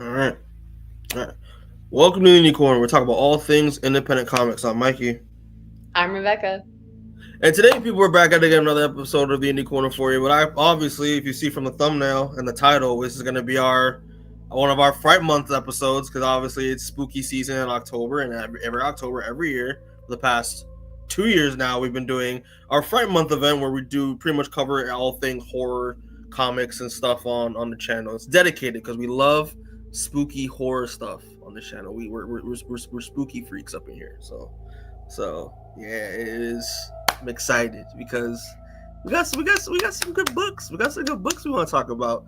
All right. All right. Welcome to the Unicorn. We're talking about all things independent comics. I'm Mikey. I'm Rebecca. And today, people, we're back at again another episode of the Indie Corner for you. But I obviously, if you see from the thumbnail and the title, this is going to be our one of our Fright Month episodes because obviously it's spooky season in October, and every October every year for the past 2 years now, we've been doing our Fright Month event where we do pretty much cover all things horror, comics, and stuff on the channel. It's dedicated because we love spooky horror stuff on the channel. We're spooky freaks up in here, so yeah, it is. I'm excited because we got some good books. We got some good books we want to talk about.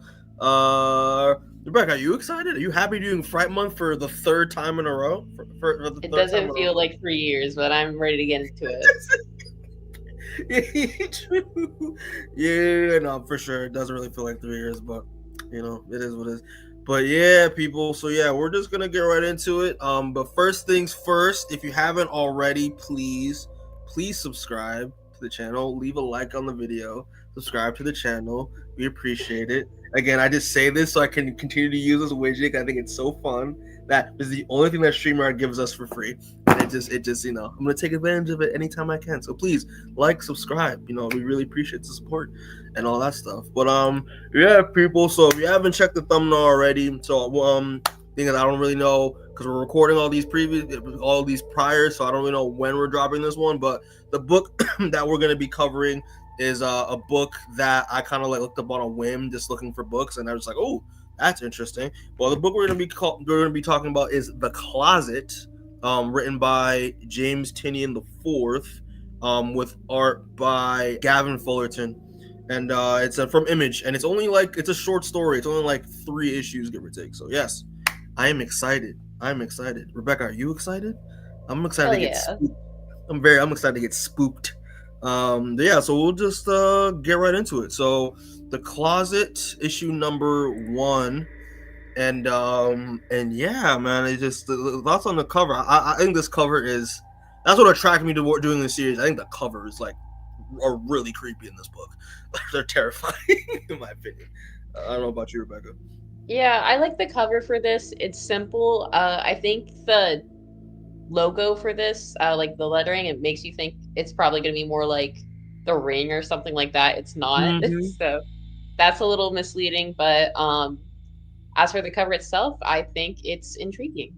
Rebecca, are you excited? Are you happy doing Fright Month for the third time in a row? For the It third time in doesn't a feel row. like 3 years, but I'm ready to get into it. True. Yeah, no, for sure. It doesn't really feel like 3 years, but it is what it is. But yeah, people. So yeah, we're just gonna get right into it. But first things first, if you haven't already, please subscribe to the channel. Leave a like on the video. Subscribe to the channel. We appreciate it. Again, I just say this so I can continue to use this widget. I think it's so fun. That is the only thing that StreamYard gives us for free. And it just I'm gonna take advantage of it anytime I can. So please like, subscribe. We really appreciate the support and all that stuff. But yeah, people. So if you haven't checked the thumbnail already, thing that I don't really know because we're recording all these prior, so I don't really know when we're dropping this one. But the book that we're gonna be covering is a book that I kind of like looked up on a whim, just looking for books, and I was like, oh, that's interesting. Well, the book we're gonna be talking about is The Closet, written by James Tynion IV, with art by Gavin Fullerton, and it's from Image, and it's a short story. It's only like 3 issues, give or take. So yes, I am excited. I'm excited. Rebecca, are you excited? I'm excited Hell to get yeah. spooked. I'm excited to get spooked. Yeah, so we'll just get right into it. So, The Closet, issue number 1, and yeah, man, it's just the thoughts on the cover. I think this cover is that's what attracted me to doing this series. I think the covers are really creepy in this book. They're terrifying in my opinion. I don't know about you, Rebecca. Yeah, I like the cover for this. It's simple. I think the logo for this, like the lettering, it makes you think it's probably going to be more like The Ring or something like that. It's not. Mm-hmm. So that's a little misleading, but as for the cover itself, I think it's intriguing.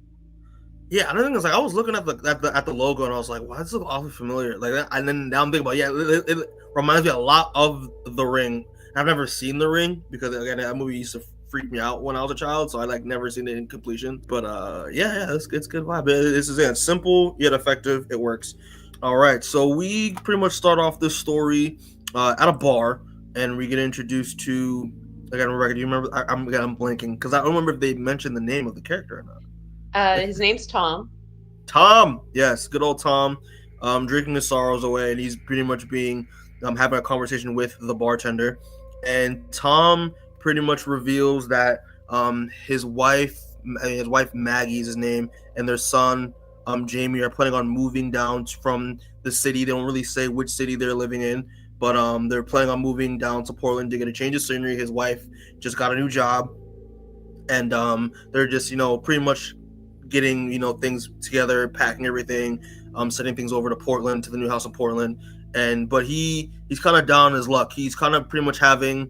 Yeah, another thing is I was looking at the logo and I was like, "Why does this look awfully familiar?" Like that, and then now I'm thinking about it reminds me a lot of The Ring. I've never seen The Ring because again that movie used to freak me out when I was a child, so I never seen it in completion. But yeah, it's good vibe. This is simple yet effective. It works. All right, so we pretty much start off this story at a bar, and we get introduced to again. Rebecca, do you remember? I'm blanking because I don't remember if they mentioned the name of the character or not. His name's Thom. Thom, yes, good old Thom, drinking his sorrows away, and he's pretty much being having a conversation with the bartender, and Thom pretty much reveals that his wife Maggie is his name, and their son Jamie are planning on moving down from the city. They don't really say which city they're living in, but they're planning on moving down to Portland to get a change of scenery. His wife just got a new job, and they're just pretty much getting things together, packing everything, sending things over to Portland to the new house in Portland. And but he's kind of down his luck. He's kind of pretty much having,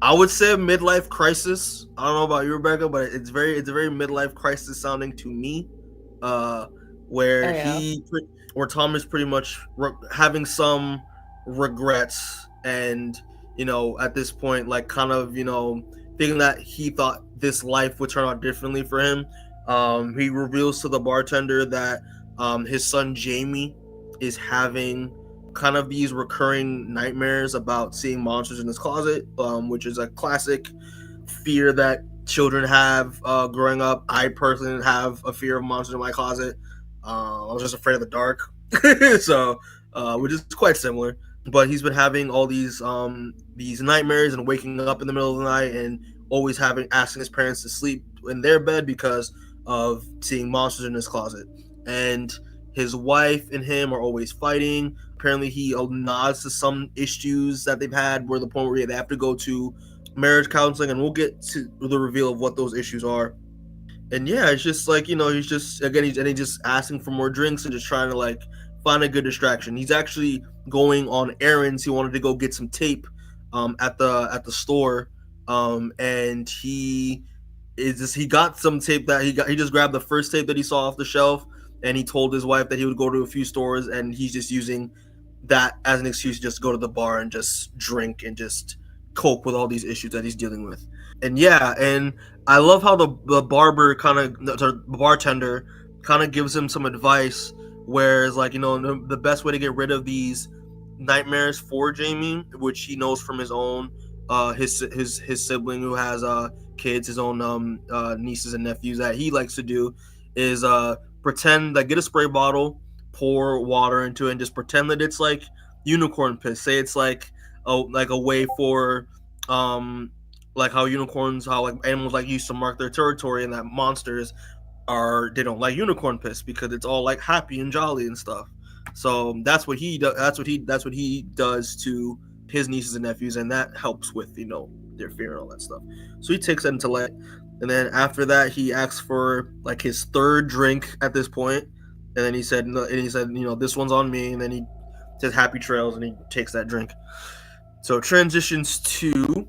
I would say, a midlife crisis. I don't know about you, Rebecca, but it's a very midlife crisis sounding to me. Uh, Oh where yeah. where Tom is pretty much having some regrets, and at this point, like kind of thinking that he thought this life would turn out differently for him. He reveals to the bartender that his son Jamie is having kind of these recurring nightmares about seeing monsters in his closet, which is a classic fear that children have growing up. I personally have a fear of monsters in my closet. I was just afraid of the dark, so which is quite similar. But he's been having all these nightmares and waking up in the middle of the night and always asking his parents to sleep in their bed because of seeing monsters in his closet. And his wife and him are always fighting. Apparently, he nods to some issues that they've had, where the point where they have to go to marriage counseling, and we'll get to the reveal of what those issues are And yeah, it's just like, he's just, again, he's just asking for more drinks and just trying to like find a good distraction. He's actually going on errands. He wanted to go get some tape at the store, and he got some tape that he just grabbed the first tape that he saw off the shelf, and he told his wife that he would go to a few stores, and he's just using that as an excuse to just go to the bar and just drink and just cope with all these issues that he's dealing with. And yeah, and I love how the barber kind of, the bartender kind of gives him some advice, whereas like, the best way to get rid of these nightmares for Jamie, which he knows from his own his sibling who has kids, his own nieces and nephews, that he likes to do is pretend like, get a spray bottle, pour water into it, and just pretend that it's like unicorn piss. Say it's like a way for like how unicorns, how like animals like used to mark their territory, and that monsters they don't like unicorn piss because it's all like happy and jolly and stuff. So that's what he does. That's what he does to his nieces and nephews, and that helps with their fear and all that stuff. So he takes that into light, and then after that he asks for like his third drink at this point, and then he said, this one's on me, and then he says happy trails, and he takes that drink. So transitions to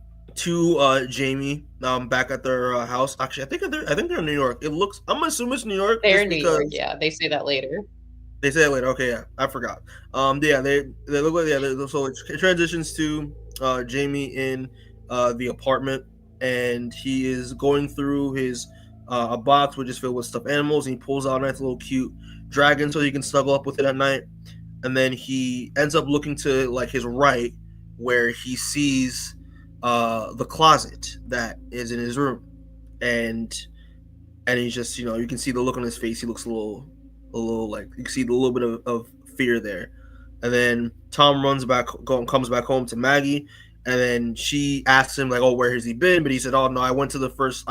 Jamie back at their house. Actually, I think they're in New York. I'm assuming it's New York. They're Just in New because York, yeah. They say that later. they say it later. Okay, yeah, I forgot. Yeah, they look like, so it transitions to Jamie in the apartment, and he is going through his a box which is filled with stuffed animals, and he pulls out a nice little cute dragon so he can snuggle up with it at night. And then he ends up looking to like his right, where he sees the closet that is in his room, and he's just, you can see the look on his face. He looks a little like, you can see a little bit of fear there. And then Thom comes back home to Maggie, and then she asks him like, oh, where has he been? But he said, oh no, I went to the first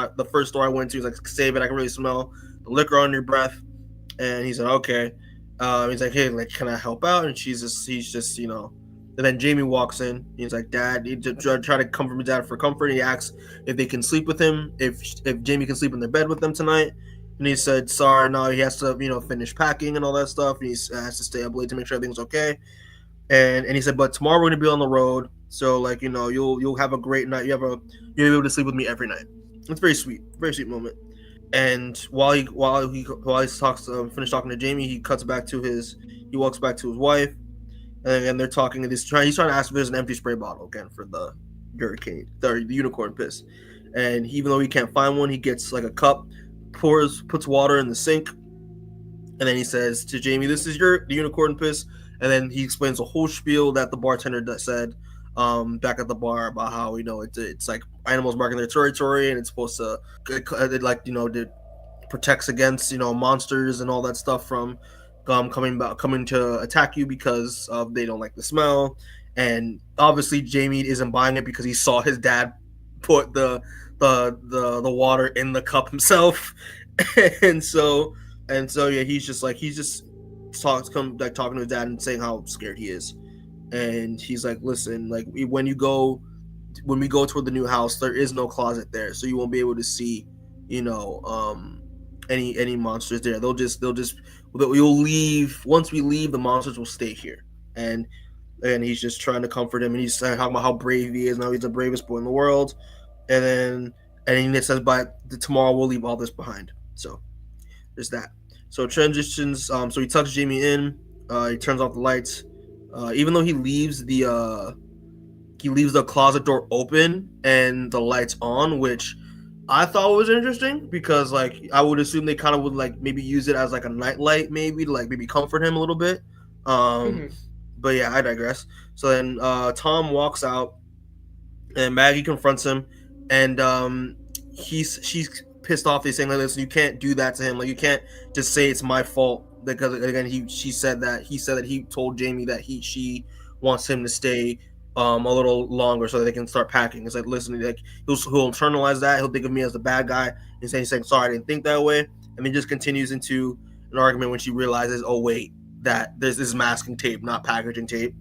store I went to. He's like, save it, I can really smell the liquor on your breath. And he said, okay. He's like, hey, like, can I help out? And he's just, And then Jamie walks in. He's like, Dad, he try to comfort his dad for comfort. He asks if they can sleep with him, if Jamie can sleep in their bed with them tonight. And he said, sorry, no, he has to, finish packing and all that stuff. And he has to stay up late to make sure everything's okay. And he said, but tomorrow we're gonna be on the road, so like, you'll have a great night. You'll be able to sleep with me every night. It's very sweet moment. And while he talks, finish talking to Jamie, he walks back to his wife, and they're talking. And he's trying to ask if there's an empty spray bottle again for the the unicorn piss. And even though he can't find one, he gets like a cup, puts water in the sink, and then he says to Jamie, "This is the unicorn piss." And then he explains the whole spiel that the bartender said back at the bar about how it's like animals marking their territory, and it's supposed to it protects against monsters and all that stuff from coming to attack you because they don't like the smell. And obviously Jamie isn't buying it because he saw his dad put the water in the cup himself. and so yeah, he's just talking to his dad and saying how scared he is. And he's like, listen, like, when we go toward the new house, there is no closet there, so you won't be able to see any monsters there. You'll leave. Once we leave, the monsters will stay here. And he's just trying to comfort him, and he's talking about how brave he is. Now he's the bravest boy in the world. And he says, by tomorrow we'll leave all this behind. So there's that. So transitions. So he tucks Jamie in. He turns off the lights. Even though he leaves the closet door open and the lights on, which I thought was interesting, because like, I would assume they kind of would like maybe use it as like a night light, maybe to like maybe comfort him a little bit. But yeah, I digress. So then Thom walks out, and Maggie confronts him, and she's pissed off. They're saying like, listen, you can't do that to him. Like, you can't just say it's my fault, because again he said that he told Jamie that she wants him to stay a little longer so that they can start packing. It's like, listen, like, he'll internalize that. He'll think of me as the bad guy, and he's saying sorry, I didn't think that way. And then just continues into an argument when she realizes, oh wait, that there's this masking tape, not packaging tape.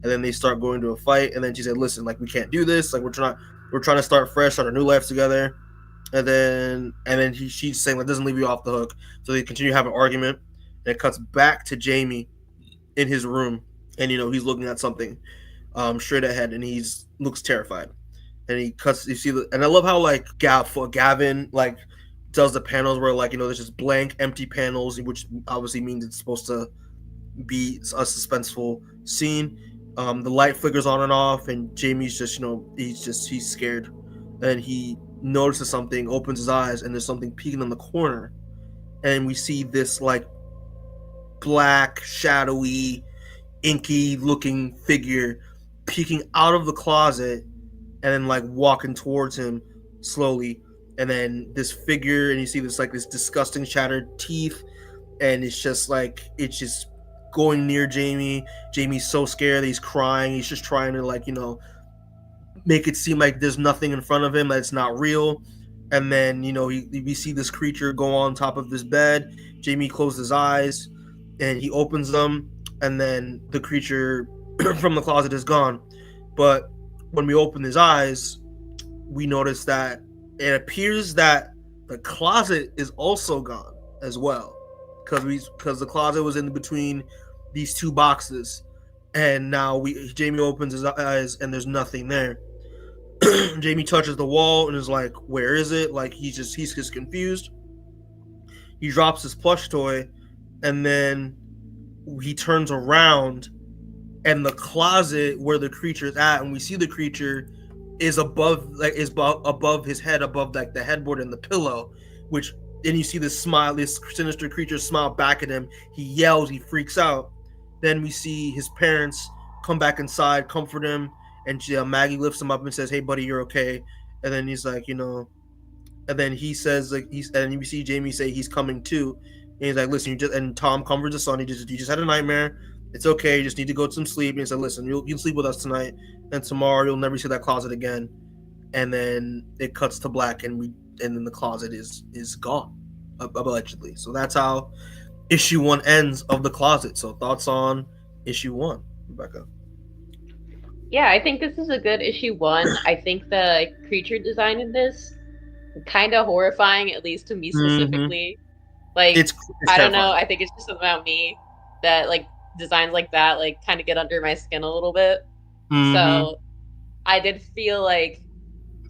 And then they start going to a fight. And then she said, listen, like, we can't do this. Like, we're trying to start fresh, start a new life together. and then she's saying that doesn't leave you off the hook. So they continue having an argument, and it cuts back to Jamie in his room, and he's looking at something straight ahead, and he's looks terrified. And he cuts. You see, and I love how like Gavin like does the panels where like there's just blank, empty panels, which obviously means it's supposed to be a suspenseful scene. The light flickers on and off, and Jamie's just he's scared, and he notices something, opens his eyes, and there's something peeking in the corner, and we see this like black, shadowy, inky looking figure peeking out of the closet and then like walking towards him slowly. And then this figure, and you see this disgusting shattered teeth, and it's just going near Jamie. Jamie's so scared that he's crying. He's just trying to make it seem like there's nothing in front of him, that it's not real. And then we see this creature go on top of this bed. Jamie closes his eyes, and he opens them, and then the creature from the closet is gone. But when we open his eyes, we notice that it appears that the closet is also gone as well, because the closet was in between these two boxes, and now Jamie opens his eyes and there's nothing there. Jamie touches the wall and is like, "Where is it?" Like he's just confused. He drops his plush toy, and then he turns around, and the closet where the creature is at, and we see the creature is above his head, above like the headboard and the pillow, which then you see this sinister creature smile back at him. He yells, he freaks out. Then we see his parents come back inside, comfort him, and Maggie lifts him up and says, "Hey buddy, you're okay." And then he's like, and then he says and we see Jamie say he's coming too. And he's like, "Listen, and Thom comforts his son. You just had a nightmare. It's okay. You just need to go to some sleep." And he said, "Listen, you'll sleep with us tonight, and tomorrow you'll never see that closet again." And then it cuts to black, and then the closet is gone, allegedly. So that's how issue 1 ends of The Closet. So thoughts on issue 1, Rebecca? Yeah, I think this is a good issue 1. I think the creature design in this kind of horrifying, at least to me Mm-hmm. specifically. Like, It's I don't know. terrifying. I think it's just about me that like designs like that like kind of get under my skin a little bit. Mm-hmm. So I did feel like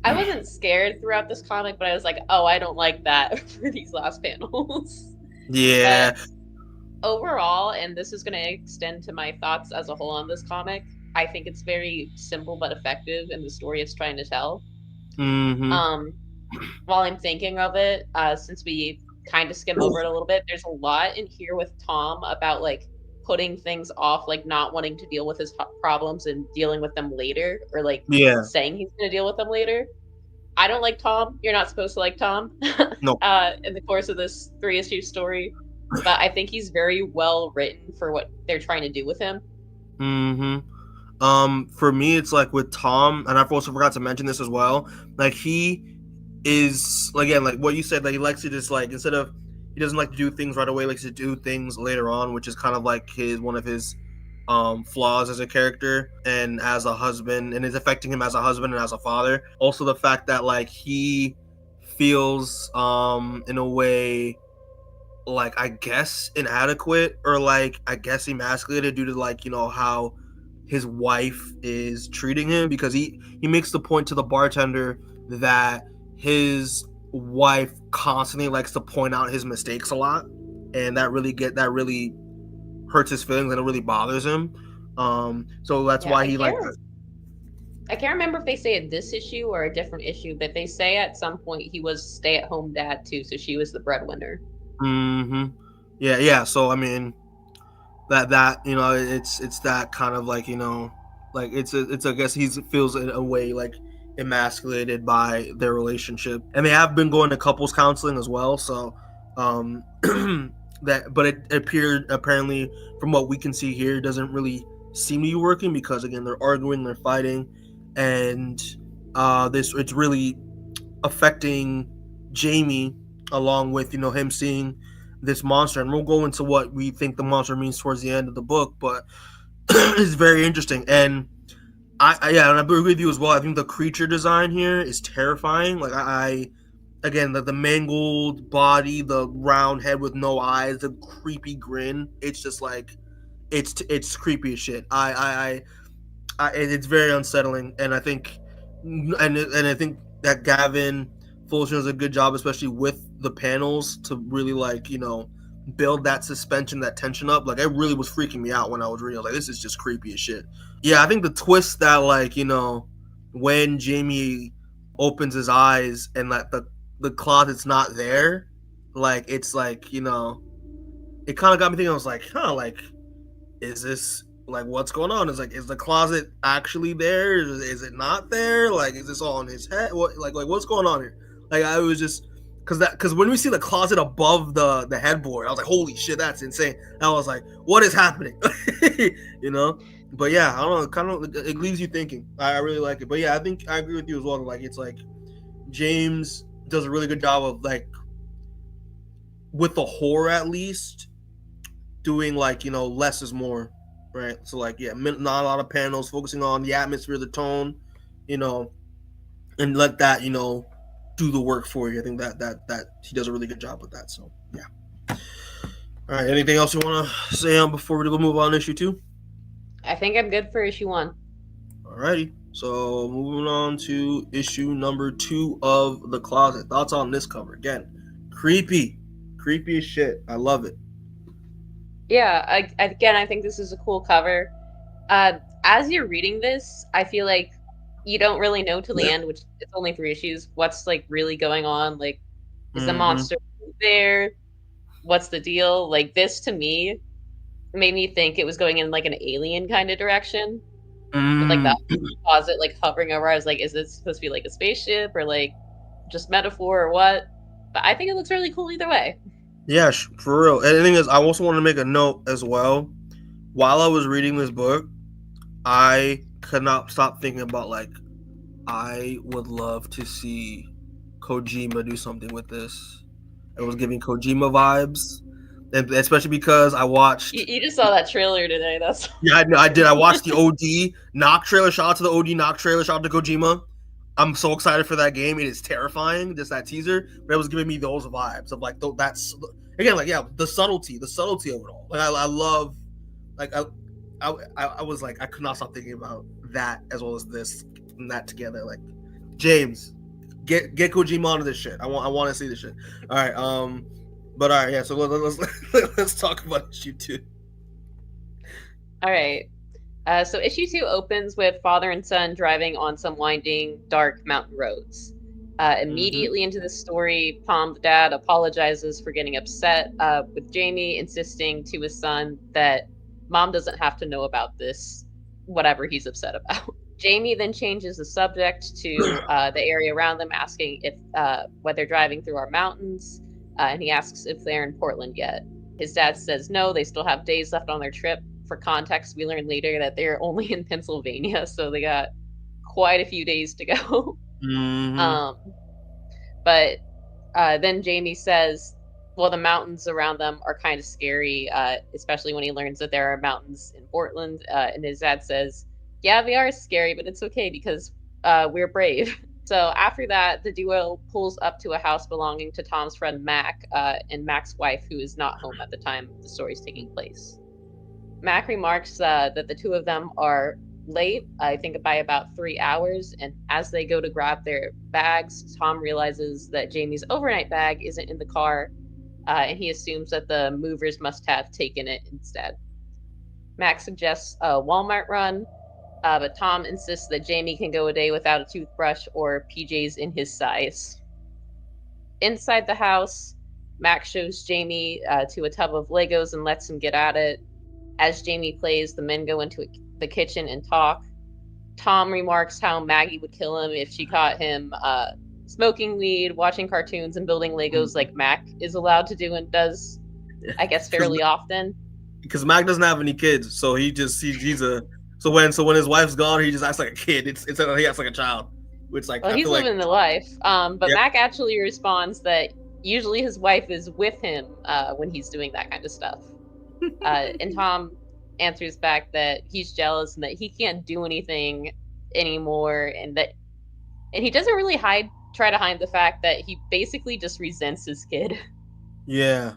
I wasn't scared throughout this comic, but I was like, oh, I don't like that for these last panels. Yeah. But overall, and this is going to extend to my thoughts as a whole on this comic, I think it's very simple but effective in the story it's trying to tell. Mm-hmm. Um, while I'm thinking of it, since we kind of skim over it a little bit, there's a lot in here with Thom about like putting things off, like not wanting to deal with his problems and dealing with them later, or like Yeah. saying he's going to deal with them later. I don't like Thom. You're not supposed to like Thom No. in the course of this 3-issue story, but I think he's very well written for what they're trying to do with him. Mm-hmm. For me, it's like with Thom, and I also forgot to mention this as well. Like he is again, like what you said, like he likes to just like instead of he doesn't like to do things right away, he likes to do things later on, which is kind of like one of his flaws as a character and as a husband, and is affecting him as a husband and as a father. Also, the fact that like he feels in a way like I guess inadequate or like I guess emasculated due to like how his wife is treating him, because he makes the point to the bartender that his wife constantly likes to point out his mistakes a lot, and that really hurts his feelings and it really bothers him. So that's Yeah, why he like I can't remember if they say it this issue or a different issue, but they say at some point he was stay-at-home dad too, so she was the breadwinner. mm-hmm. Yeah. So I mean that it's that kind of like like it's I guess he feels in a way like emasculated by their relationship, and they have been going to couples counseling as well. So that but it appeared apparently from what we can see here doesn't really seem to be working, because again they're arguing, they're fighting, and this it's really affecting Jamie, along with him seeing this monster. And we'll go into what we think the monster means towards the end of the book, but it's very interesting. And and I agree with you as well. I think the creature design here is terrifying. Like I again, the mangled body, the round head with no eyes, the creepy grin. It's just like it's creepy as shit. It's very unsettling, and I think and I think that Gavin Fullerton does a good job, especially with the panels, to really like build that suspension, that tension up. Like, it really was freaking me out when I was reading. I was like, this is just creepy as shit. Yeah, I think the twist that like when Jamie opens his eyes and like the closet's not there, like it's like it kind of got me thinking. I was like, huh, like is this like what's going on? Is like is the closet actually there? Is it not there? Like is this all in his head? What like what's going on here? Like I was just because when we see the closet above the headboard, I was like, holy shit, that's insane. And I was like, what is happening? you know. But yeah, I don't know. Kind of it leaves you thinking. I really like it. But yeah, I think I agree with you as well. Like it's like James does a really good job of like with the horror at least doing like less is more, right? So like yeah, not a lot of panels, focusing on the atmosphere, the tone, you know, and let that do the work for you. I think that he does a really good job with that. So yeah. All right. Anything else you want to say before we go move on to issue 2? I think I'm good for issue 1. Alrighty. So moving on to issue number 2 of The Closet. Thoughts on this cover? Again, creepy as shit. I love it. Yeah, I think this is a cool cover. As you're reading this, I feel like you don't really know till the end, which it's only 3 issues, what's like really going on. Like, is the monster there? What's the deal? Like, this to me made me think it was going in like an alien kind of direction. With like that closet like hovering over. I was like, is this supposed to be like a spaceship or like just metaphor or what? But I think it looks really cool either way. Yeah, for real. And the thing is, I also want to make a note as well. While I was reading this book, I could not stop thinking about like, I would love to see Kojima do something with this. It was giving Kojima vibes, and especially because I watched. You just saw that trailer today. That's yeah, I did. I watched the OD Knock trailer. Shout out to the OD Knock trailer. Shout out to Kojima. I'm so excited for that game. It is terrifying, just that teaser, but it was giving me those vibes of like that's again like yeah the subtlety of it all. Like I love like I was like I could not stop thinking about that as well as this and that together. Like James, get Kojima onto this shit. I want to see this shit. All right, but all right, yeah. So let's talk about issue 2. all right. So issue 2 opens with father and son driving on some winding, dark mountain roads. Immediately into the story, Thom, the dad, apologizes for getting upset, with Jamie insisting to his son that mom doesn't have to know about this, whatever he's upset about. Jamie then changes the subject to the area around them, asking if whether they're driving through our mountains, and he asks if they're in Portland yet. His dad says no, they still have days left on their trip. For context, we learn later that they're only in Pennsylvania, so they got quite a few days to go. But then Jamie says, well, the mountains around them are kind of scary, especially when he learns that there are mountains in Portland. And his dad says, yeah, they are scary, but it's okay because we're brave. So after that, the duo pulls up to a house belonging to Tom's friend Mac, and Mac's wife, who is not home at the time the story's taking place. Mac remarks that the two of them are late, I think by about 3 hours, and as they go to grab their bags, Thom realizes that Jamie's overnight bag isn't in the car, and he assumes that the movers must have taken it instead. Mac suggests a Walmart run, but Thom insists that Jamie can go a day without a toothbrush or PJs in his size. Inside the house, Mac shows Jamie to a tub of Legos and lets him get at it. As Jamie plays, the men go into the kitchen and talk. Thom remarks how Maggie would kill him if she caught him smoking weed, watching cartoons, and building Legos like Mac is allowed to do and does, I guess, fairly often. Because Mac doesn't have any kids, so he's a so when his wife's gone, he just acts like a kid. It's he acts like a child, which like he's living the life. But Mac actually responds that usually his wife is with him when he's doing that kind of stuff. And Thom answers back that he's jealous and that he can't do anything anymore, and he doesn't really hide try to hide the fact that he basically just resents his kid. Yeah.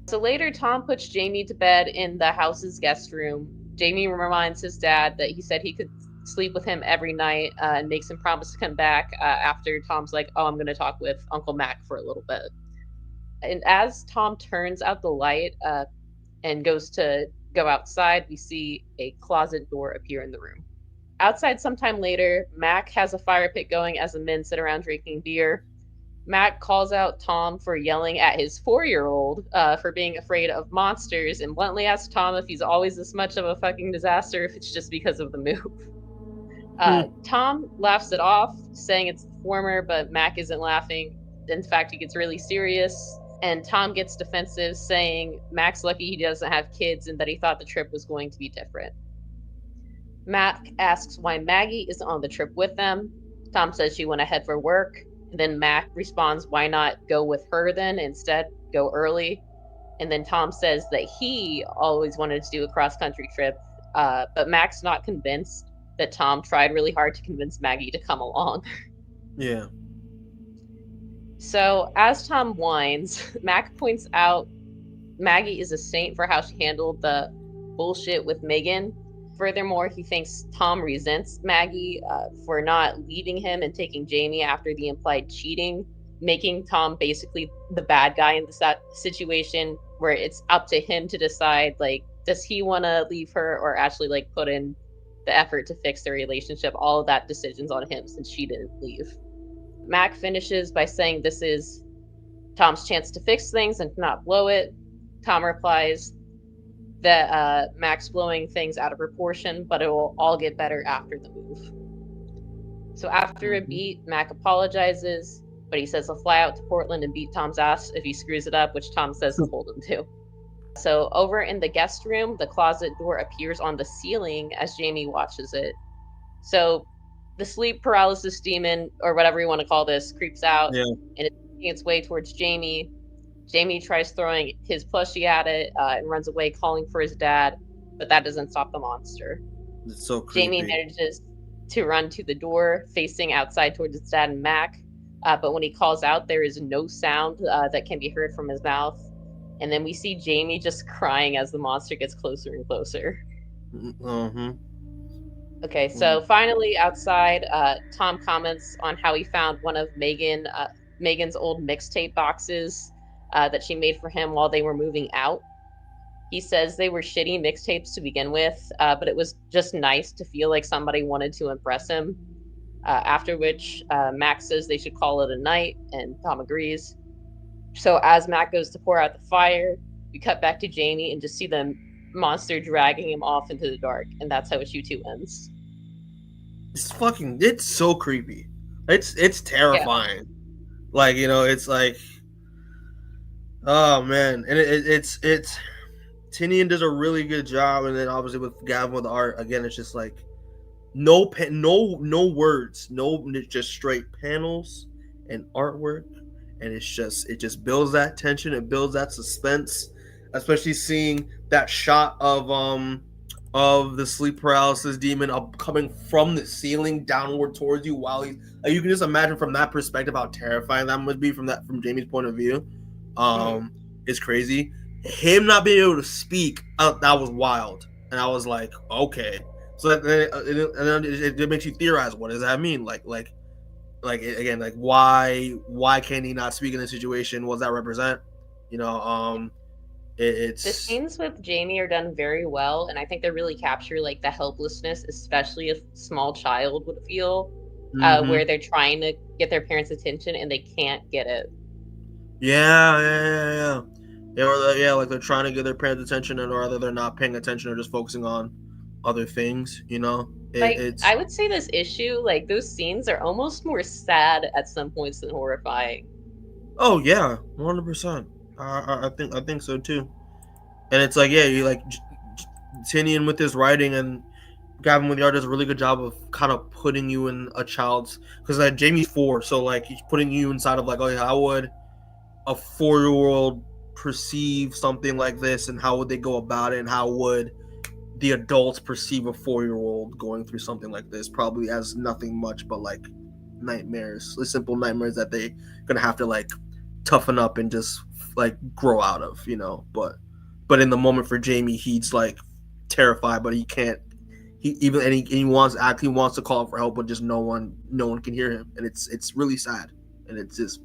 So later, Thom puts Jamie to bed in the house's guest room. Jamie reminds his dad that he said he could sleep with him every night, and makes him promise to come back after Thom's like, oh, I'm going to talk with Uncle Mac for a little bit. And as Thom turns out the light and goes to go outside, we see a closet door appear in the room. Outside sometime later, Mac has a fire pit going as the men sit around drinking beer. Mac calls out Thom for yelling at his 4-year-old for being afraid of monsters, and bluntly asks Thom if he's always this much of a fucking disaster, if it's just because of the move. Thom laughs it off, saying it's the former, but Mac isn't laughing. In fact, he gets really serious, and Thom gets defensive, saying Mac's lucky he doesn't have kids and that he thought the trip was going to be different. Mac asks why Maggie isn't on the trip with them. Thom says she went ahead for work. And then Mac responds, why not go with her then? Instead, go early. And then Thom says that he always wanted to do a cross-country trip, but Mac's not convinced that Thom tried really hard to convince Maggie to come along. Yeah. So as Thom whines, Mac points out Maggie is a saint for how she handled the bullshit with Megan. Furthermore, he thinks Thom resents Maggie for not leaving him and taking Jamie after the implied cheating, making Thom basically the bad guy in this situation, where it's up to him to decide, like, does he want to leave her or actually, like, put in the effort to fix their relationship. All of that decision's on him since she didn't leave. Mac finishes by saying this is Thom's chance to fix things and not blow it. Thom replies that Mac's blowing things out of proportion, but it will all get better after the move. So after a beat, Mac apologizes, but he says he'll fly out to Portland and beat Thom's ass if he screws it up, which Thom says he told him to. So over in the guest room, the closet door appears on the ceiling as Jamie watches it. So the sleep paralysis demon, or whatever you want to call this, creeps out and it's making its way towards Jamie. Jamie tries throwing his plushie at it and runs away, calling for his dad, but that doesn't stop the monster. It's so creepy. Jamie manages to run to the door, facing outside towards his dad and Mac, but when he calls out, there is no sound that can be heard from his mouth. And then we see Jamie just crying as the monster gets closer and closer. Okay, so finally outside, Thom comments on how he found one of Megan's old mixtape boxes that she made for him while they were moving out. He says they were shitty mixtapes to begin with, but it was just nice to feel like somebody wanted to impress him. After which, Mac says they should call it a night, and Thom agrees. So as Mac goes to pour out the fire, we cut back to Jamie and just see the monster dragging him off into the dark, and that's how issue 2 ends. It's so creepy. It's terrifying. Yeah. Like, you know, it's like, oh man, and it's Tynion does a really good job, and then obviously with Gavin with the art again, it's just like no words, just straight panels and artwork, and it just builds that tension, it builds that suspense, especially seeing that shot of the sleep paralysis demon coming from the ceiling downward towards you while you can just imagine from that perspective how terrifying that would be from Jamie's point of view. It's crazy. Him not being able to speak, that was wild, and I was like, okay. So then it makes you theorize, what does that mean? Like again, like why can he not speak in this situation? What does that represent? You know, it's the scenes with Jamie are done very well, and I think they really capture like the helplessness, especially a small child would feel, where they're trying to get their parents' attention and they can't get it. Yeah, like they're trying to get their parents' attention, and or either they're not paying attention or just focusing on other things, you know. I would say this issue, like those scenes are almost more sad at some points than horrifying. Oh yeah, 100%. I think so too. And it's like, yeah, you like Tynion with his writing and Gavin with the art does a really good job of kind of putting you in a child's, because like Jamie's 4, so like he's putting you inside of like, oh yeah, how would a 4-year-old perceive something like this, and how would they go about it, and how would the adults perceive a 4-year-old going through something like this, probably as nothing much but like nightmares, the simple nightmares that they gonna have to like toughen up and just like grow out of, but in the moment for Jamie, he's like terrified, but he can't. He wants to call for help, but just no one can hear him, and it's really sad, and it's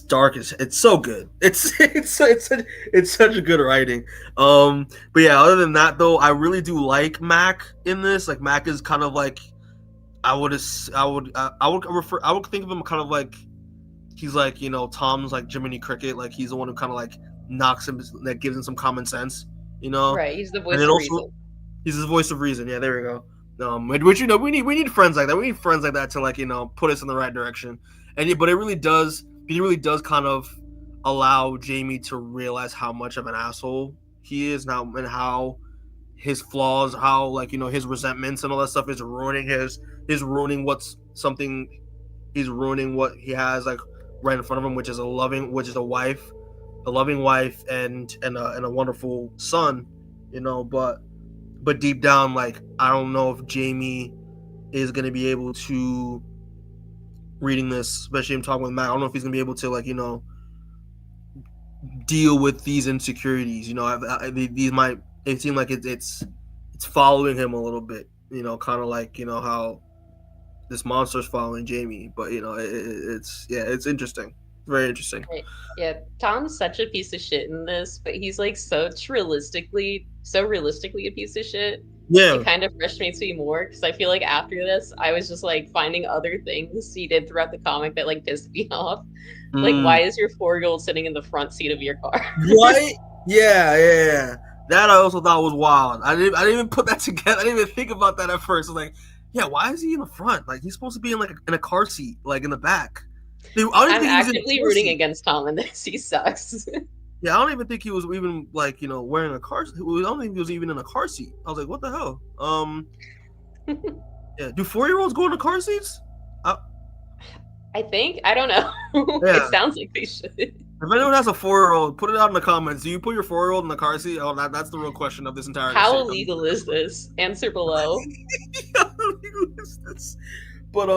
dark. It's so good. It's such a good writing. But yeah, other than that though, I really do like Mac in this. Like Mac is kind of like I would think of him kind of like he's like Tom's like Jiminy Cricket. Like he's the one who kind of like knocks him, that gives him some common sense. Right, he's the And voice then of also reason. he's his voice of reason. Yeah, there we go. Which we need friends like that. We need friends like that to like put us in the right direction. But it really does. He really does kind of allow Jamie to realize how much of an asshole he is now, and how his flaws, how like his resentments and all that stuff is ruining he's ruining what he has like right in front of him, which is a loving wife, and a wonderful son, but deep down, like I don't know if Jamie is gonna be able to, reading this, especially him talking with Matt, I don't know if he's gonna be able to like deal with these insecurities. These might it seem like it's following him a little bit. Kind of like how this monster's following Jamie, but it's interesting, very interesting. Right. Yeah, Tom's such a piece of shit in this, but he's like so realistically a piece of shit. Yeah. It kind of frustrates me more because I feel like after this, I was just like finding other things he did throughout the comic that like pissed me off. Like, why is your 4-year-old sitting in the front seat of your car? Right? Yeah. That I also thought was wild. I didn't even put that together. I didn't even think about that at first. I was like, yeah, why is he in the front? Like he's supposed to be in a car seat, like in the back. I'm actively rooting against Tom in this. He sucks. Yeah, I don't even think he was even like wearing a car. I don't think he was even in a car seat. I was like, what the hell? Yeah. Do 4-year-olds go in the car seats? I think, I don't know. Yeah. It sounds like they should. If anyone has a 4-year-old, put it out in the comments. Do you put your 4-year-old in the car seat? Oh, that's the real question of this entire. How illegal is this? Answer below. How illegal is this? But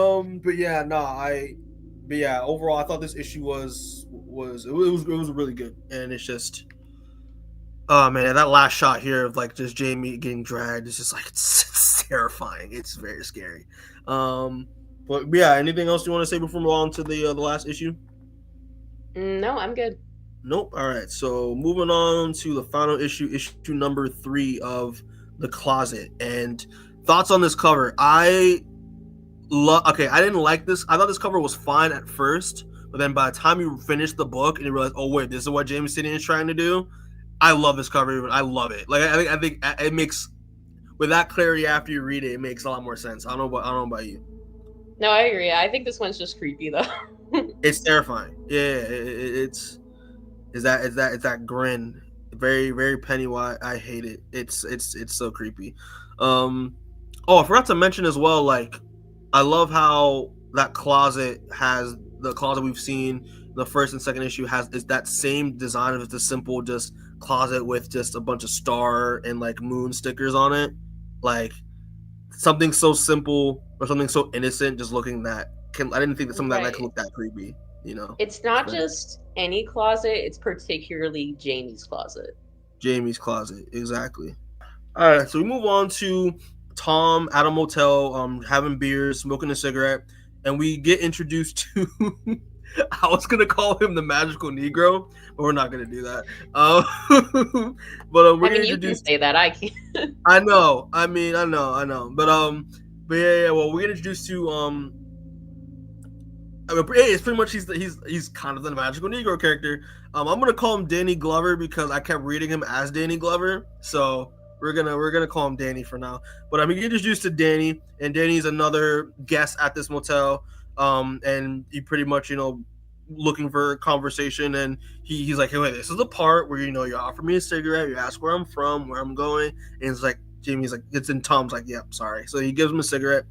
yeah, overall, I thought this issue was really good, and it's just, oh man, that last shot here of like just Jamie getting dragged is just like it's terrifying. It's very scary. But yeah, anything else you want to say before we move on to the last issue? No, I'm good. Nope. All right, so moving on to the final issue number 3 of The Closet, and thoughts on this cover. I didn't like this. I thought this cover was fine at first, but then by the time you finish the book and you realize, oh wait, this is what James Tynion is trying to do. I love this cover. I love it. Like I think it makes, with that clarity after you read it, it makes a lot more sense. I don't know about you. No, I agree. I think this one's just creepy though. It's terrifying. Yeah, it's that grin. Very, very Pennywise. I hate it. It's so creepy. Oh, I forgot to mention as well, like, I love how that closet has, the closet we've seen the first and second issue is that same design of the simple just closet with just a bunch of star and like moon stickers on it. Like something so simple or something so innocent, just looking that I didn't think that something that could look that creepy. It's not just any closet; it's particularly Jamie's closet. Jamie's closet, exactly. All right, so we move on to Thom at a motel, having beers, smoking a cigarette, and we get introduced to I was gonna call him the magical Negro, but we're not gonna do that. But we're gonna you can say that. I can't. I know. I know. But yeah. Well, we're gonna introduce to it's pretty much he's kind of the magical Negro character. I'm gonna call him Danny Glover because I kept reading him as Danny Glover, so we're gonna call him Danny for now. But we get introduced to Danny, and Danny's another guest at this motel. And he pretty much, looking for a conversation, and he's like, hey, wait, this is the part where, you offer me a cigarette, you ask where I'm from, where I'm going, and it's like, Jamie's like, it's in Tom's like, yep, sorry. So he gives him a cigarette,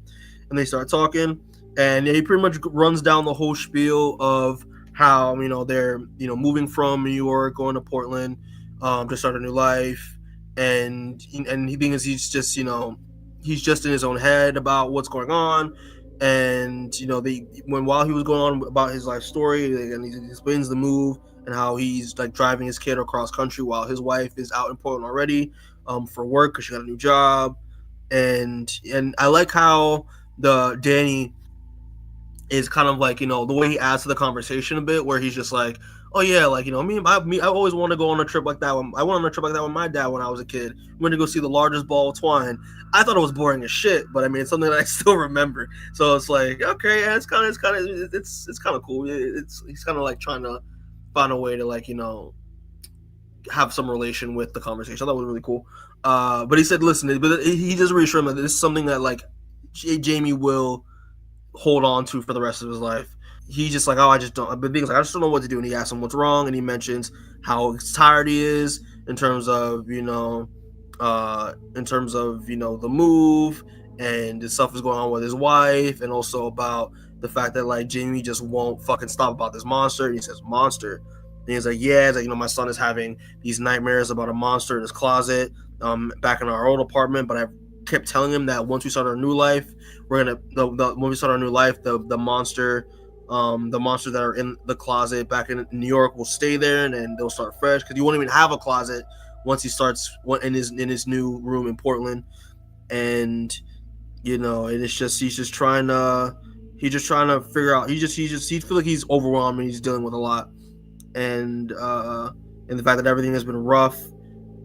and they start talking, and he pretty much runs down the whole spiel of how, they're, moving from New York, going to Portland, to start a new life, and he thinks he's just in his own head about what's going on. And they when while he was going on about his life story, and he explains the move and how he's like driving his kid across country while his wife is out in Portland already, for work because she got a new job. And I like how the Danny is kind of like the way he adds to the conversation a bit, where he's just like, oh yeah, like I always want to go on a trip like that. I went on a trip like that with my dad when I was a kid. We went to go see the largest ball of twine. I thought it was boring as shit, but I mean it's something that I still remember. So it's like, okay, yeah, it's kind of cool. He's kind of like trying to find a way to like have some relation with the conversation. I thought it was really cool. But he said, listen, but he does reassure him that this is something that like Jamie will hold on to for the rest of his life. He's just like, oh, I just don't. But things like, I just don't know what to do. And he asks him what's wrong, and he mentions how tired he is in terms of the move and the stuff is going on with his wife, and also about the fact that like Jamie just won't fucking stop about this monster. And he says monster. And he's like, yeah, it's like, my son is having these nightmares about a monster in his closet, back in our old apartment. But I kept telling him that once we start our new life, we're gonna when we start our new life, the monsters that are in the closet back in New York will stay there, and then they'll start fresh because you won't even have a closet once he starts in his new room in Portland. And and it's just he's just trying to figure out. He feels like he's overwhelmed and he's dealing with a lot, and the fact that everything has been rough.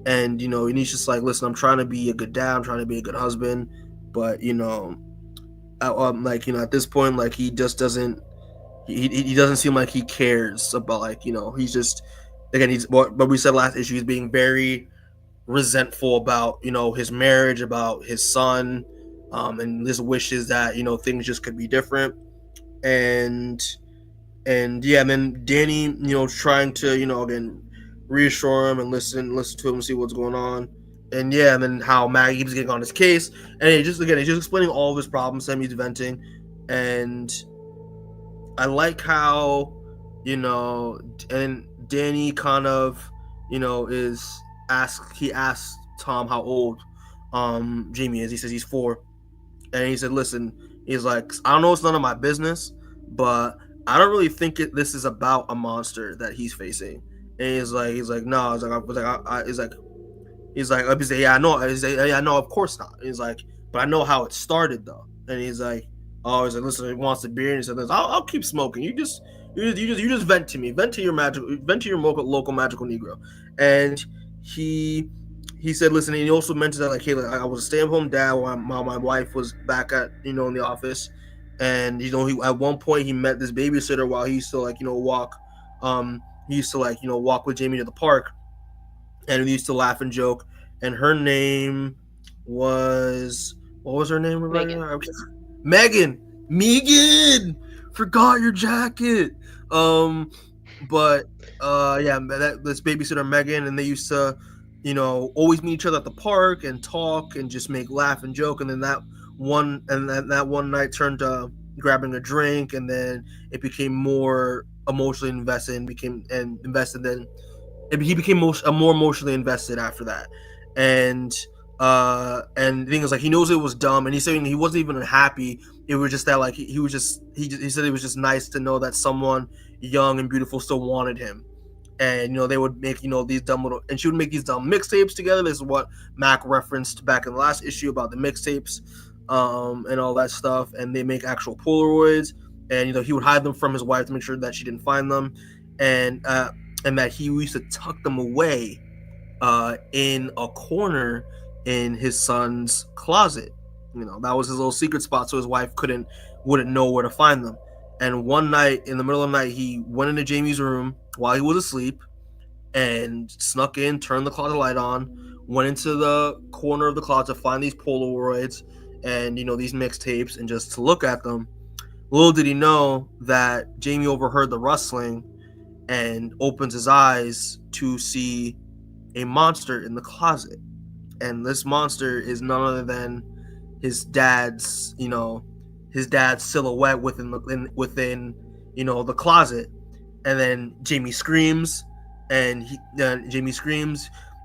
And and he's just like, listen, I'm trying to be a good dad, I'm trying to be a good husband, but like at this point, like he just doesn't he doesn't seem like he cares about, like he's just, again, he's what we said last issue, he's being very resentful about his marriage, about his son, and his wishes that things just could be different. And yeah, and then Danny trying to again reassure him and listen to him and see what's going on. And yeah, and then how Maggie keeps getting on his case, and he's just explaining all of his problems to him. He's venting. And I like how and Danny kind of he asks Thom how old Jamie is. He says he's 4. And he said, listen, he's like, I don't know, it's none of my business, but I don't really think this is about a monster that he's facing. And he's like, no. He's like, yeah, I know. He's like, yeah, no, of course not. And he's like, but I know how it started though. And he's like, oh, he's like, listen, he wants the beer. And he said, I'll keep smoking. You just vent to me, vent to your local magical Negro. And he said, listen, and he also mentioned that, like, hey, like, I was a stay-at-home dad while my wife was back at in the office. And he at one point he met this babysitter while he used to like walk walk with Jamie to the park, and we used to laugh and joke. And her name was, what was her name? Megan. Forgot your jacket. But yeah, this babysitter Megan, and they used to always meet each other at the park and talk and just make laugh and joke. And then that one night turned to grabbing a drink, and then it became more emotionally invested and then he became more emotionally invested after that. And the thing is, like, he knows it was dumb, and he's saying he wasn't even happy. It was just that, like, he said it was just nice to know that someone young and beautiful still wanted him. And they would make these dumb little, and she would make these dumb mixtapes together. This is what Mac referenced back in the last issue about the mixtapes, and all that stuff. And they make actual Polaroids, and he would hide them from his wife to make sure that she didn't find them, and that he used to tuck them away in a corner in his son's closet. That was his little secret spot, so his wife wouldn't know where to find them. And one night, in the middle of the night, he went into Jamie's room while he was asleep and snuck in, turned the closet light on, went into the corner of the closet to find these Polaroids and these mixtapes, and just to look at them. Little did he know that Jamie overheard the rustling and opens his eyes to see a monster in the closet. And this monster is none other than his dad's silhouette within the closet. And then Jamie screams,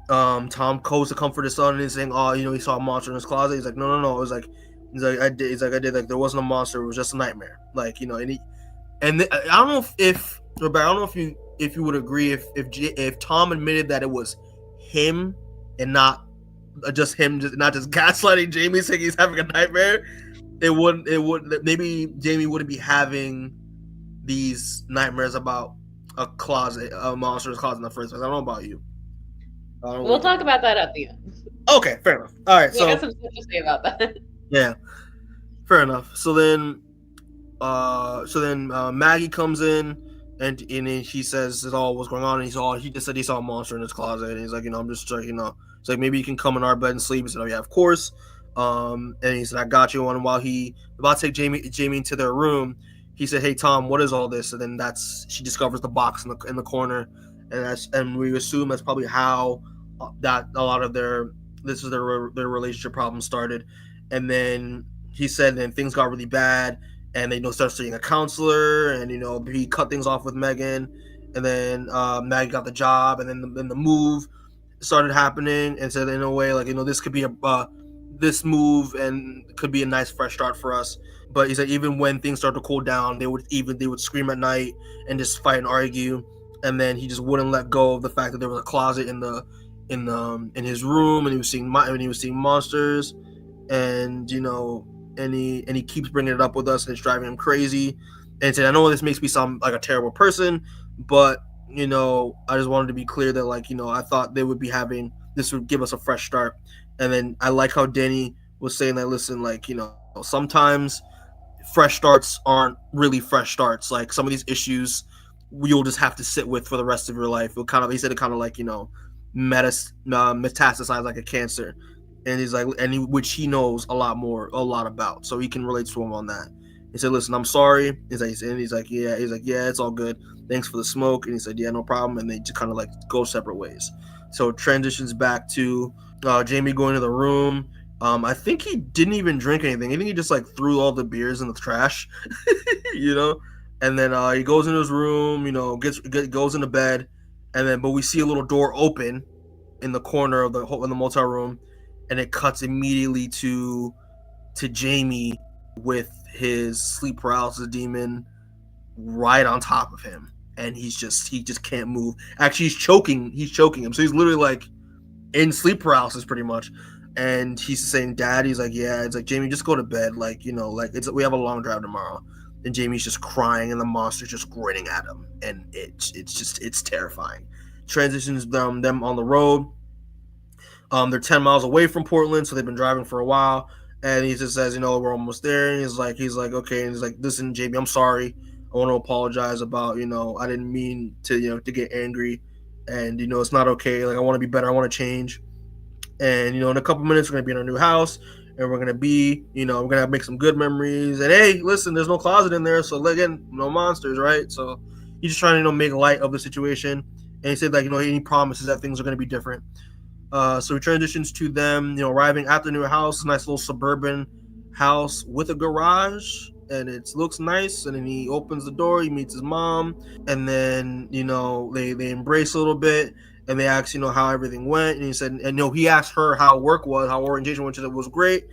Thom goes to comfort his son, and he's saying, oh, he saw a monster in his closet. He's like, no. It was like, He's like, I did. He's like, I did. Like, there wasn't a monster. It was just a nightmare. Like, I don't know if Rebecca, I don't know if you would agree if Thom admitted that it was him and not just him, not just gaslighting Jamie, saying he's having a nightmare. It would maybe Jamie wouldn't be having these nightmares about a monster's closet in the first place. I don't know about you. We'll talk about that at the end. Okay, fair enough. All right, I got some stuff to say about that. Yeah, fair enough. So then Maggie comes in and he says all what's going on, and he just said he saw a monster in his closet, and he's like, I'm just it's like, maybe you can come in our bed and sleep. He said, oh yeah, of course. And he said, I got you. And while he about to take Jamie into their room, he said, hey Thom, what is all this? And then she discovers the box in the corner, and we assume that's probably how that a lot of their relationship problems started. And then he said then things got really bad, and they start seeing a counselor, and he cut things off with Megan, and then Maggie got the job, and then the move started happening, and said in a way like this could be this move and could be a nice fresh start for us. But he said even when things start to cool down, they would scream at night and just fight and argue, and then he just wouldn't let go of the fact that there was a closet in his room, and he was seeing monsters, and he keeps bringing it up with us, and it's driving him crazy. And he said, I know this makes me sound like a terrible person, but I just wanted to be clear that I thought they would be having this would give us a fresh start. And then I like how Danny was saying that, listen, sometimes fresh starts aren't really fresh starts. Like, some of these issues you'll just have to sit with for the rest of your life. He said it kind of like metastasize like a cancer, and he's like, which he knows a lot about, so he can relate to him on that. He said, listen, I'm sorry. He's like, yeah, it's all good. Thanks for the smoke. And he said, yeah, no problem. And they just kind of go separate ways. So it transitions back to Jamie going to the room. I think he didn't even drink anything. I think he just threw all the beers in the trash, And then he goes into his room, goes into bed, but we see a little door open in the corner of the motel room, and it cuts immediately to Jamie with his sleep paralysis demon right on top of him, and he just can't move. Actually, he's choking him, so he's literally in sleep paralysis pretty much. And he's saying, Dad, he's like, yeah. It's like, Jamie, just go to bed, we have a long drive tomorrow. And Jamie's just crying, and the monster's just grinning at him, and it's terrifying. Transitions them on the road. They're 10 miles away from Portland, so they've been driving for a while. And he just says, we're almost there. And he's like, okay. And he's like, listen, Jamie, I'm sorry. I want to apologize about, I didn't mean to, to get angry. And, it's not okay. I want to be better. I want to change. And, in a couple minutes, we're going to be in our new house. And we're going to be, we're going to make some good memories. And, hey, listen, there's no closet in there. So, again, no monsters, right? So he's just trying to, make light of the situation. And he said, he promises that things are going to be different. So he transitions to them, arriving at the new house, a nice little suburban house with a garage, and it looks nice. And then he opens the door, he meets his mom, and then, they embrace a little bit, and they ask, how everything went. And he said, he asked her how work was, how orientation went. She said it was great.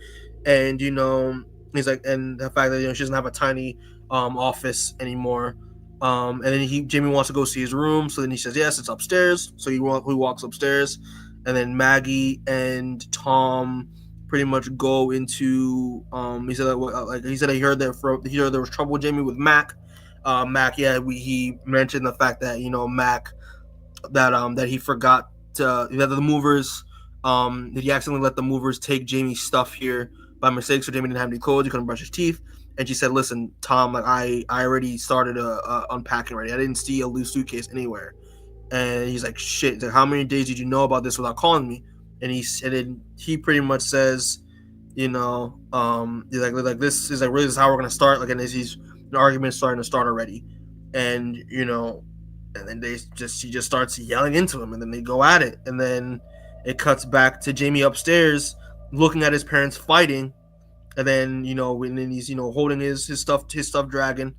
And, he's like, and the fact that, she doesn't have a tiny office anymore. And then Jamie wants to go see his room. So then he says, yes, it's upstairs. So he walks upstairs. And then Maggie and Thom pretty much go into. He said that he heard there was trouble with Jamie with Mac. Mac, yeah, he mentioned the fact that Mac that he forgot that the movers that he accidentally let the movers take Jamie's stuff here by mistake. So Jamie didn't have any clothes. He couldn't brush his teeth. And she said, "Listen, Thom, I already started unpacking already. I didn't see a loose suitcase anywhere." And he's like, shit, like, how many days did you know about this without calling me? And he pretty much says, he's like this is really this is how we're gonna start. And he's an argument starting to start already. And and then she just starts yelling into him, and then they go at it. And then it cuts back to Jamie upstairs looking at his parents fighting. And then, and then he's, holding his stuffed dragon.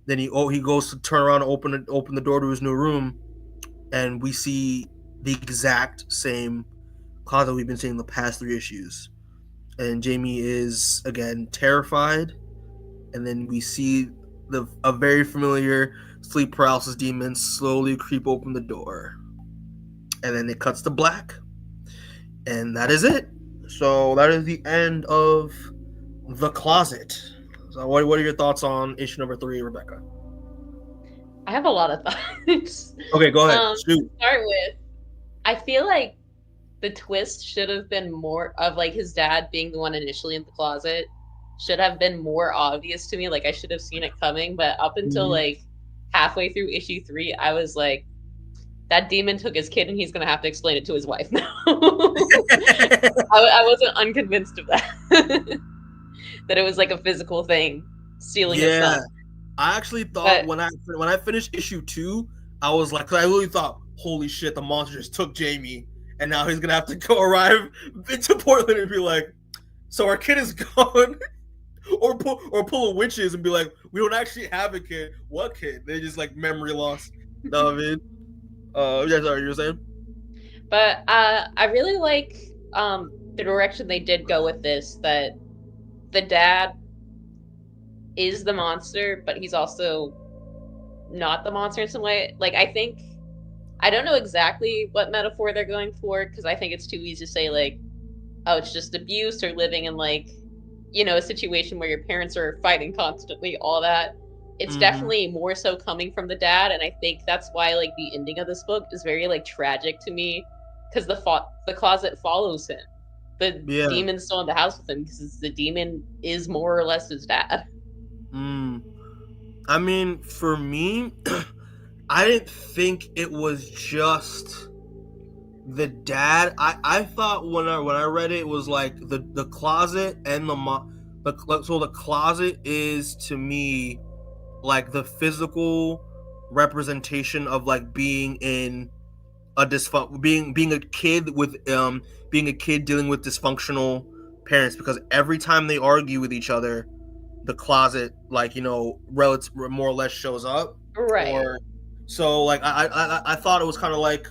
Then he goes to turn around and open the door to his new room. And we see the exact same closet we've been seeing the past 3 issues. and Jamie is again terrified, and then we see a very familiar sleep paralysis demon slowly creep open the door, and then it cuts to black, and that is it. So that is the end of The Closet. So what are your thoughts on issue number 3, Rebecca? I have a lot of thoughts. Okay, go ahead. To Shoot. start with, I feel like the twist should have been more of like his dad being the one initially in the closet should have been more obvious to me. Like I should have seen it coming, but up until Mhm. like halfway through issue 3, I was like, that demon took his kid and he's gonna have to explain it to his wife now. I wasn't unconvinced of that. That it was like a physical thing stealing his Yeah, son. I actually thought But when I finished issue 2, I was like, 'cause I really thought, holy shit, the monster just took Jamie, and now he's gonna have to go arrive into Portland and be like, so our kid is gone, or pull a witches and be like, we don't actually have a kid. What kid? They just like memory loss. Know what I mean? Yeah, sorry, you were saying? I really like the direction they did go with this, that the dad is the monster, but he's also not the monster in some way. Like I don't know exactly what metaphor they're going for, because I think it's too easy to say like, oh, it's just abuse or living in like, a situation where your parents are fighting constantly, all that. It's Mm-hmm. definitely more so coming from the dad, and I think that's why like the ending of this book is very like tragic to me, because the closet follows him. The Yeah. demon's still in the house with him because the demon is more or less his dad. Mm. I mean, for me, I didn't think it was just the dad. I thought when I read it, it was like the closet and so the closet is to me like the physical representation of like being in a being a kid with being a kid dealing with dysfunctional parents, because every time they argue with each other, the closet, like, relative more or less shows up. Right. Or so like I thought it was kind of like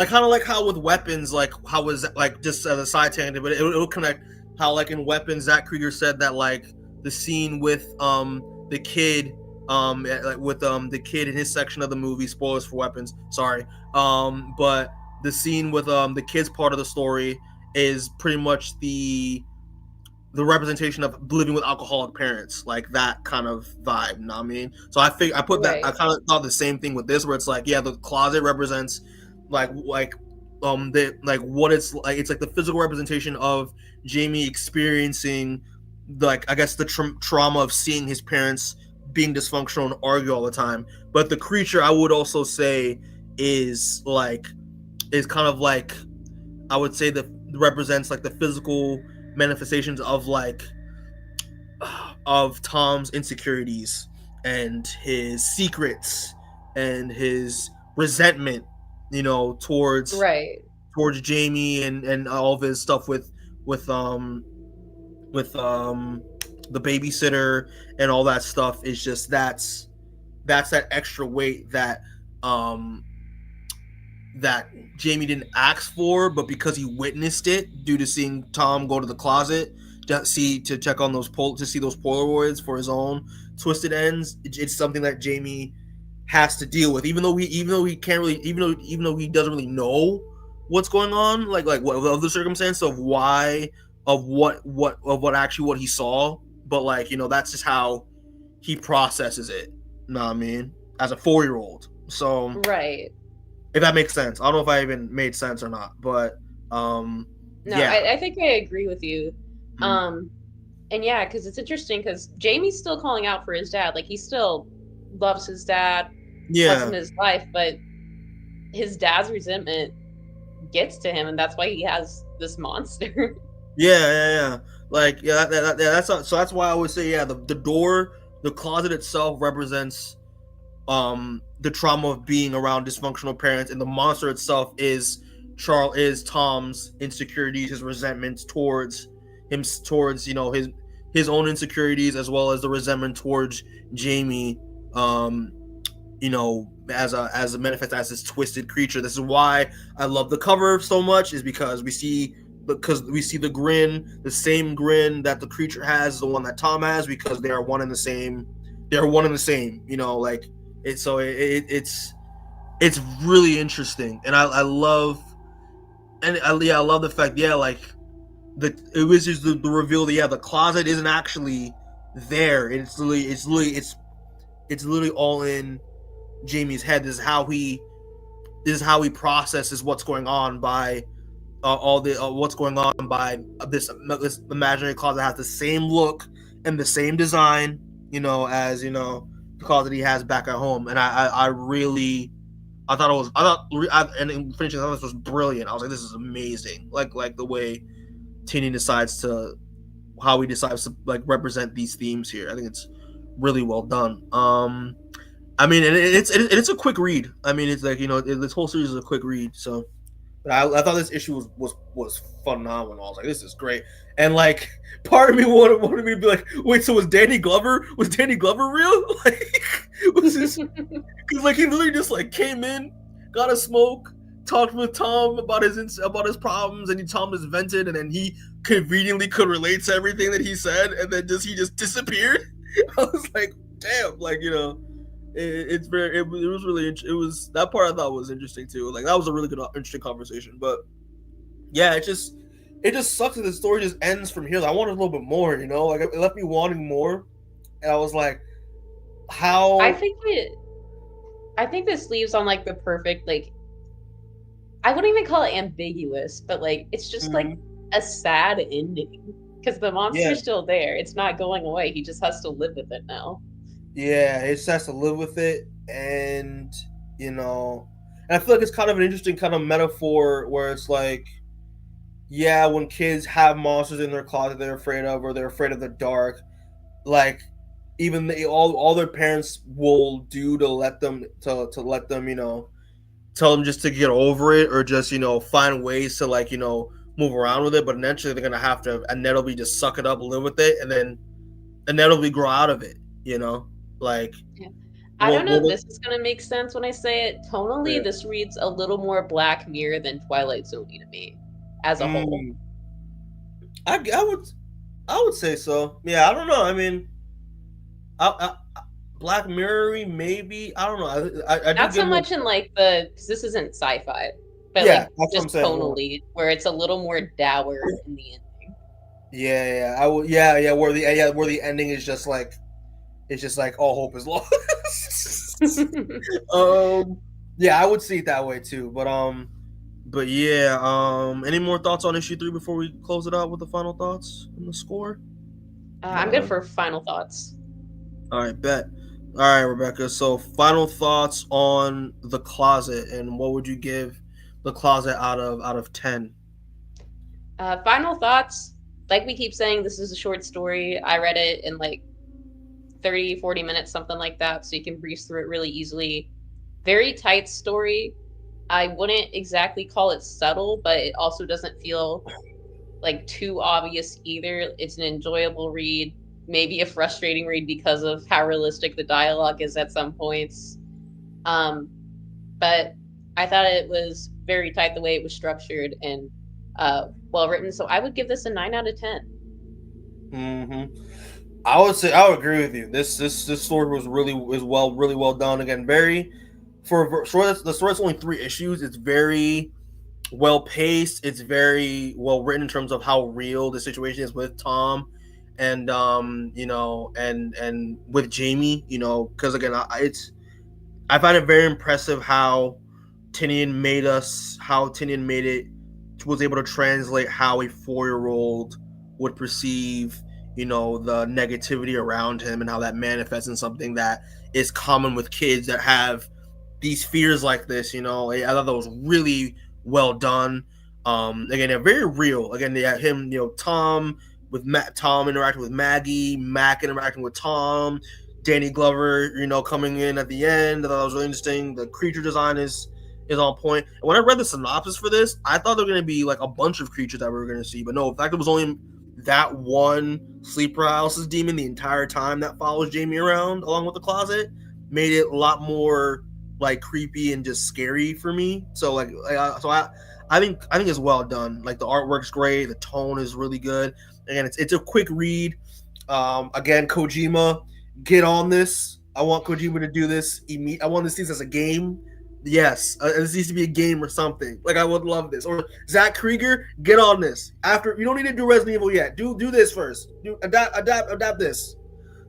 how with weapons, like how was like, just as a side tangent, but it'll connect how like in weapons, Zach Krieger said that like the scene with the kid, like with the kid in his section of the movie, spoilers for weapons, sorry, but the scene with the kids part of the story is pretty much the representation of living with alcoholic parents, like that kind of vibe. You know what I mean? So I put that, I Right. kind of thought the same thing with this, where it's like, yeah, the closet represents the like what it's like. It's like the physical representation of Jamie experiencing, like, I guess the trauma of seeing his parents being dysfunctional and argue all the time. But the creature, I would also say, is kind of like, I would say that represents like the physical manifestations of like of Thom's insecurities and his secrets and his resentment, towards Right. Jamie, and all of his stuff with um with the babysitter and all that stuff. Is just that's that extra weight um that Jamie didn't ask for, but because he witnessed it due to seeing Thom go to the closet to check on to see those Polaroids for his own twisted ends, it's something that Jamie has to deal with, even though he can't really, even though he doesn't really know what's going on, like what of the circumstance of why of what actually what he saw, but like, that's just how he processes it. You know what I mean? As a 4-year old. So Right. if that makes sense. I don't know if I even made sense or not, but No, yeah. I think I agree with you. Mm. Um, and yeah, because it's interesting because Jamie's still calling out for his dad. Like he still loves his dad, wants him Yeah. in his life, but his dad's resentment gets to him, and that's why he has this monster. Yeah, yeah, yeah. Like, yeah, so that's why I would say, yeah, the door, the closet itself represents the trauma of being around dysfunctional parents, and the monster itself is Thom's insecurities, his resentments towards towards, his own insecurities, as well as the resentment towards Jamie, um as a manifest as this twisted creature. This is why I love the cover so much, is because we see because we see the same grin that the creature has, the one that Thom has, because they are one and the same. They're one and the same, like it's really interesting, and I love, and I love the fact, like it was just the reveal that the closet isn't actually there. It's literally all in Jamie's head. This is how he processes what's going on by what's going on by this imaginary closet has the same look and the same design, as the closet he has back at home. And I really and finishing this was brilliant. I was like, this is amazing. Like the way Tynion decides to represent these themes here. I think it's really well done. I mean, and it's a quick read. I mean, it's like this whole series is a quick read. So, but I thought this issue was phenomenal. I was like, this is great. And like, part of me wanted me to be like, wait, so was Danny Glover real? Like, was this? Because like he literally just like came in, got a smoke, talked with Thom about his problems, and Thom just vented, and then he conveniently could relate to everything that he said, and then he just disappeared. I was like, damn, like it was really that part I thought was interesting too. Like that was a really good interesting conversation. But yeah, it just sucks that the story just ends from here. I wanted a little bit more, like it left me wanting more, and I was like, how? I think this leaves on like the perfect, like, I wouldn't even call it ambiguous, but like it's just like a sad ending because the monster's still there. It's not going away. He just has to live with it now. Yeah, it just has to live with it, and and I feel like it's kind of an interesting kind of metaphor where it's like, when kids have monsters in their closet they're afraid of, or they're afraid of the dark, like even all their parents will do to let them tell them just to get over it, or just find ways to move around with it, but eventually they're gonna have to inevitably just suck it up, live with it, and then inevitably grow out of it. Like, I don't know if this is gonna make sense when I say it. Tonally, this reads a little more Black Mirror than Twilight Zone to me, as a whole. I would say so. Yeah, I don't know. I mean, Black Mirror, maybe. I don't know. I not so much in like because this isn't sci-fi, but like just tonally, where it's a little more dour in the ending. Yeah, I will. Yeah, where the ending is just like, it's just like all hope is lost. Yeah, I would see it that way too. But yeah. Any more thoughts on issue 3 before we close it out with the final thoughts and the score? I'm good for final thoughts. All right, bet. All right, Rebecca. So, final thoughts on the closet, and what would you give the closet out of 10? Final thoughts. Like we keep saying, this is a short story. I read it in like 30-40 minutes, something like that, so you can breeze through it really easily. Very tight story. I wouldn't exactly call it subtle, but it also doesn't feel like too obvious either. It's an enjoyable read, maybe a frustrating read because of how realistic the dialogue is at some points. But I thought it was very tight the way it was structured and well written. So I would give this a 9 out of 10. I would agree with you. This story was really well done. Again, for the story's only 3 issues. It's very well paced. It's very well written in terms of how real the situation is with Thom, and and with Jamie. Because again, I find it very impressive how Tynion was able to translate how a 4-year-old would perceive the negativity around him, and how that manifests in something that is common with kids that have these fears like this. I thought that was really well done. Again, they're very real. Again, they have him, Thom interacting with Maggie, Mac interacting with Thom, Danny Glover, coming in at the end. I thought that was really interesting. The creature design is on point. And when I read the synopsis for this, I thought there were going to be like a bunch of creatures that we were going to see, but no. In fact, it was only that one sleep paralysis demon the entire time that follows Jamie around along with the closet, made it a lot more like creepy and just scary for me. So I I think it's well done. Like the artwork's great, the tone is really good. Again, it's a quick read. Again, Kojima, get on this. I want Kojima to do this. I want this as a game. Yes, this needs to be a game or something. Like I would love this. Or Zach Krieger, get on this. After you don't need to do Resident Evil yet. Do this first. Adapt this.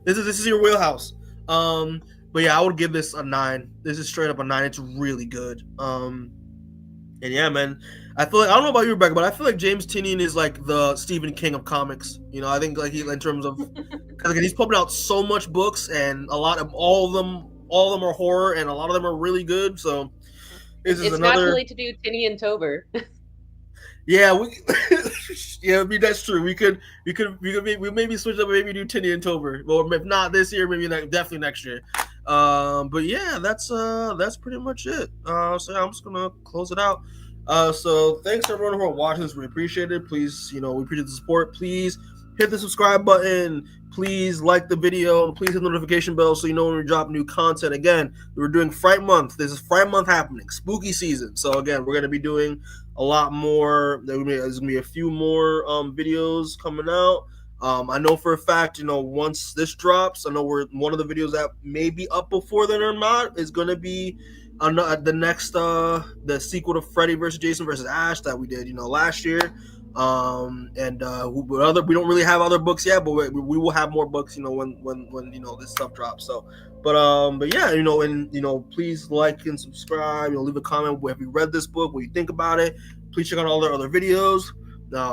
This is your wheelhouse. But yeah, I would give this a 9. This is straight up a 9. It's really good. And yeah, man, I feel like I don't know about you, Rebecca, but I feel like James Tynion is like the Stephen King of comics. You know, I think like he in terms of because he's pumping out so much books, and a lot of all of them are horror, and a lot of them are really good. So this is it's another. not too late to do Tynion Tober. Yeah, yeah, I mean that's true. We maybe switch up and maybe do Tynion and Tober. Well, if not this year, maybe definitely next year. But yeah, that's pretty much it. So yeah, I'm just gonna close it out. So thanks to everyone who are watching this. We appreciate it. Please, we appreciate the support. Please hit the subscribe button. Please like the video and please hit the notification bell so you know when we drop new content. Again, we're doing Fright Month. This is Fright Month happening, spooky season. So again, we're gonna be doing a lot more. There's gonna be a few more videos coming out. I know for a fact, once this drops, I know one of the videos that may be up before then or not is gonna be the next the sequel to Freddy versus Jason versus Ash that we did last year. We don't really have other books yet, but we will have more books when this stuff drops. So but yeah, and please like and subscribe, leave a comment. Have you read this book? What do you think about it? Please check out all our other videos.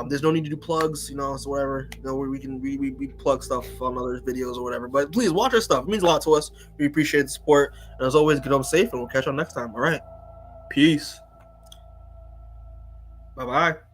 There's no need to do plugs, so whatever. We plug stuff on other videos or whatever. But please watch our stuff. It means a lot to us. We appreciate the support. And as always, get home safe, and we'll catch you next time. All right. Peace. Bye-bye.